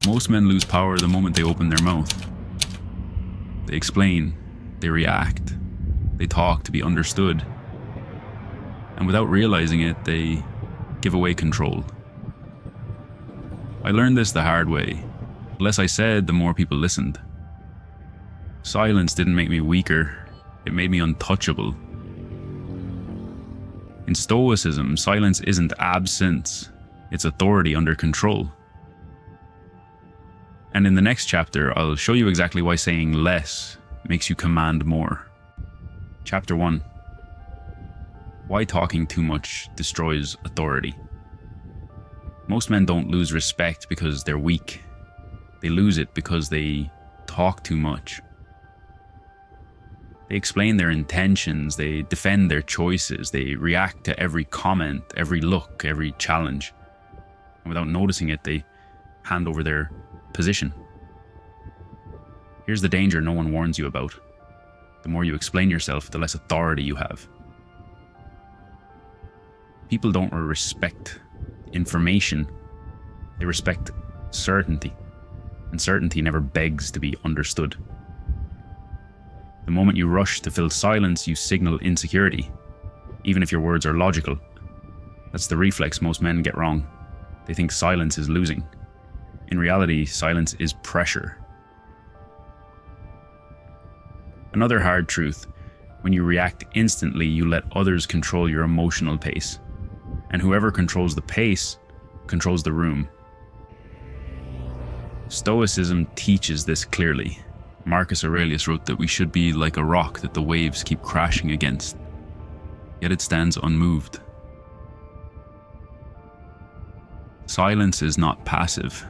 Most men lose power the moment they open their mouth. They explain, they react, they talk to be understood. And without realizing it, they give away control. I learned this the hard way. The less I said, the more people listened. Silence didn't make me weaker, it made me untouchable. In Stoicism, silence isn't absence, it's authority under control. And in the next chapter, I'll show you exactly why saying less makes you command more. Chapter 1. Why talking too much destroys authority. Most men don't lose respect because they're weak. They lose it because they talk too much. They explain their intentions, they defend their choices, they react to every comment, every look, every challenge. And without noticing it, they hand over their position. Here's the danger no one warns you about. The more you explain yourself, the less authority you have. People don't respect information, they respect certainty. And certainty never begs to be understood. The moment you rush to fill silence, you signal insecurity, even if your words are logical. That's the reflex most men get wrong. They think silence is losing. In reality, silence is pressure. Another hard truth: when you react instantly, you let others control your emotional pace. And whoever controls the pace, controls the room. Stoicism teaches this clearly. Marcus Aurelius wrote that we should be like a rock that the waves keep crashing against, yet it stands unmoved. Silence is not passive,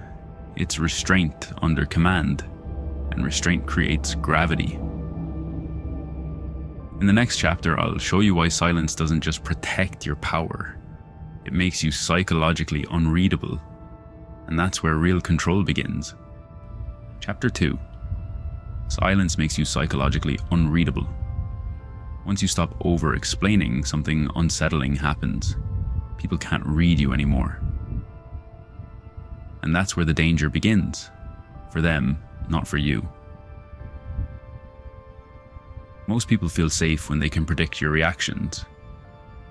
it's restraint under command, and restraint creates gravity. In the next chapter, I'll show you why silence doesn't just protect your power, it makes you psychologically unreadable, and that's where real control begins. Chapter 2. Silence makes you psychologically unreadable. Once you stop over-explaining, something unsettling happens. People can't read you anymore. And that's where the danger begins. For them, not for you. Most people feel safe when they can predict your reactions,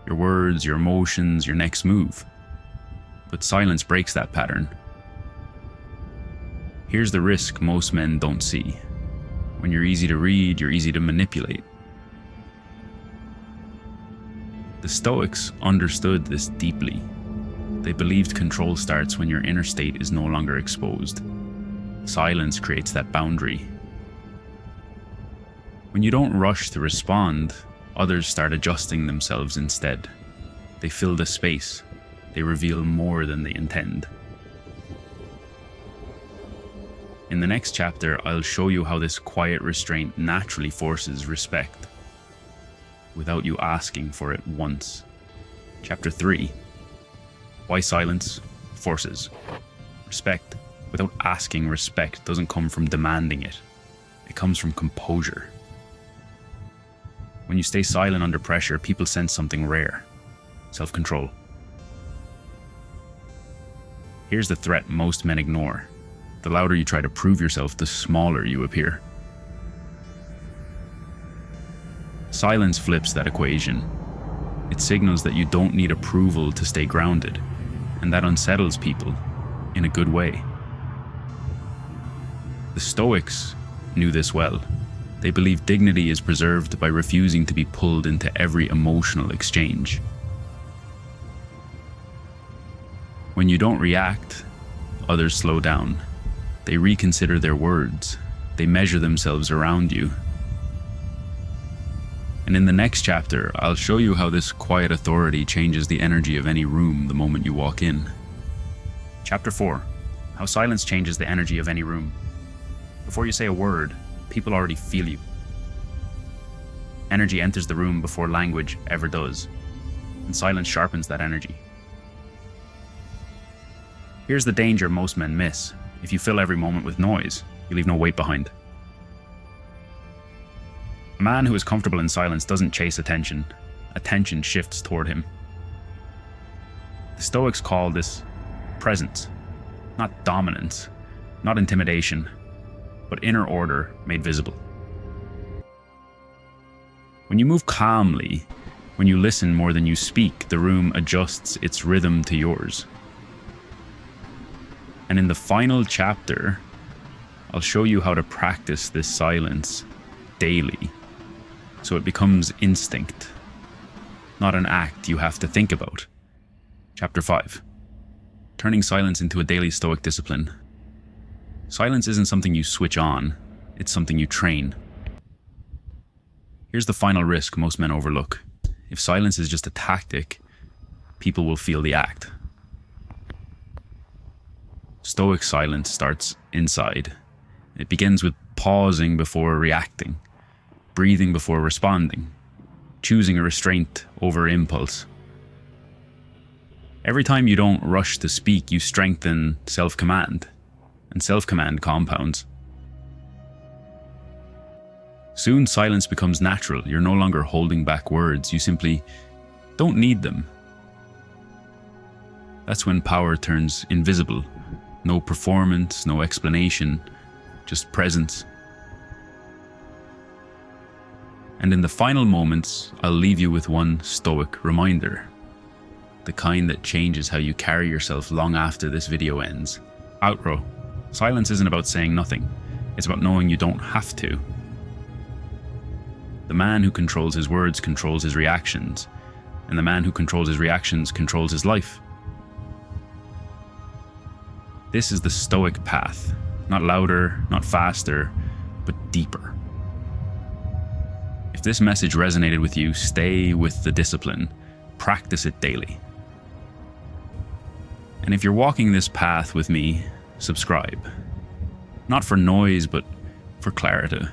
your words, your emotions, your next move. But silence breaks that pattern. Here's the risk most men don't see. When you're easy to read, you're easy to manipulate. The Stoics understood this deeply. They believed control starts when your inner state is no longer exposed. Silence creates that boundary. When you don't rush to respond, others start adjusting themselves instead. They fill the space. They reveal more than they intend. In the next chapter, I'll show you how this quiet restraint naturally forces respect, without you asking for it once. Chapter 3. Why silence forces respect. Without asking, respect doesn't come from demanding it. It comes from composure. When you stay silent under pressure, people sense something rare: self-control. Here's the threat most men ignore. The louder you try to prove yourself, the smaller you appear. Silence flips that equation. It signals that you don't need approval to stay grounded, and that unsettles people in a good way. The Stoics knew this well. They believed dignity is preserved by refusing to be pulled into every emotional exchange. When you don't react, others slow down. They reconsider their words. They measure themselves around you. And in the next chapter, I'll show you how this quiet authority changes the energy of any room the moment you walk in. Chapter 4. How silence changes the energy of any room. Before you say a word, people already feel you. Energy enters the room before language ever does, and silence sharpens that energy. Here's the danger most men miss. If you fill every moment with noise, you leave no weight behind. A man who is comfortable in silence doesn't chase attention. Attention shifts toward him. The Stoics call this presence, not dominance, not intimidation, but inner order made visible. When you move calmly, when you listen more than you speak, the room adjusts its rhythm to yours. And in the final chapter, I'll show you how to practice this silence daily, so it becomes instinct, not an act you have to think about. Chapter 5. Turning silence into a daily Stoic discipline. Silence isn't something you switch on, it's something you train. Here's the final risk most men overlook. If silence is just a tactic, people will feel the act. Stoic silence starts inside. It begins with pausing before reacting, breathing before responding, choosing a restraint over impulse. Every time you don't rush to speak, you strengthen self-command, and self-command compounds. Soon silence becomes natural. You're no longer holding back words. You simply don't need them. That's when power turns invisible. No performance, no explanation, just presence. And in the final moments, I'll leave you with one Stoic reminder. The kind that changes how you carry yourself long after this video ends. Outro. Silence isn't about saying nothing. It's about knowing you don't have to. The man who controls his words controls his reactions, and the man who controls his reactions controls his life. This is the Stoic path. Not louder, not faster, but deeper. If this message resonated with you, stay with the discipline. Practice it daily. And if you're walking this path with me, subscribe. Not for noise, but for clarity.